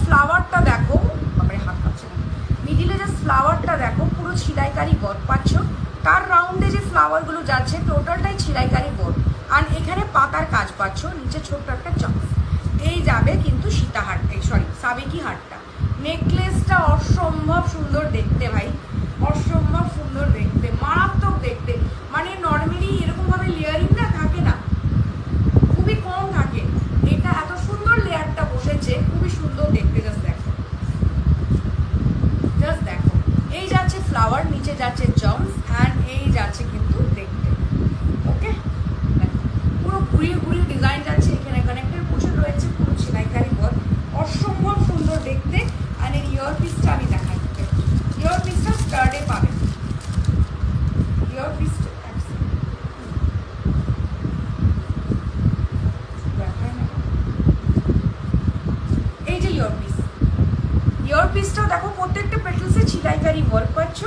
ফ্লাওয়ারটা দেখো, আমার হাত পাচ্ছে না, মিডিলে যে ফ্লাওয়ারটা দেখো পুরো ছিলাইকারি ওয়ার্ক পাচ্ছ। তার রাউন্ডে যে ফ্লাওয়ারগুলো যাচ্ছে টোটালটাই ছিলাইকারি ওয়ার্ক। আর এখানে পাতার কাজ পাচ্ছ, নিচে ছোট্ট একটা চান্স। এই যাবে কিন্তু সীতাহার, সরি সাবেকি হারটা। নেকলেসটা অসম্ভব সুন্দর দেখতে ভাই, অসম্ভব সুন্দর দেখতে, মারাত্মক দেখতে। মানে নর্মালি এরকমভাবে লেয়ারিং না থাকে না, খুবই কম থাকে। এটা এত সুন্দর লেয়ারটা বসেছে, খুবই সুন্দর দেখতে। জাস্ট দেখো, জাস্ট দেখো। এই যাচ্ছে ফ্লাওয়ার, নিচে যাচ্ছে জমস, অ্যান্ড এই যাচ্ছে কিন্তু দেখতে। ওকে, পুরো ঘুরিয়ে ঘুরিয়ে ডিজাইন যাচ্ছে। এখানে কানেক্টের পোর্শন রয়েছে, পুরো ছিলাইকারি ওয়ার্ক, অসম্ভব সুন্দর দেখতে। আর এর ইয়ার পিসটা আমি দেখাচ্ছি, ইয়ার পিসটা স্টার্টে পাবে। ইয়ার পিসটা এই যে ইয়ার পিসটাও দেখো, প্রত্যেকটা পেটেলসে ছিলাইকারি ওয়ার্ক পাচ্ছ।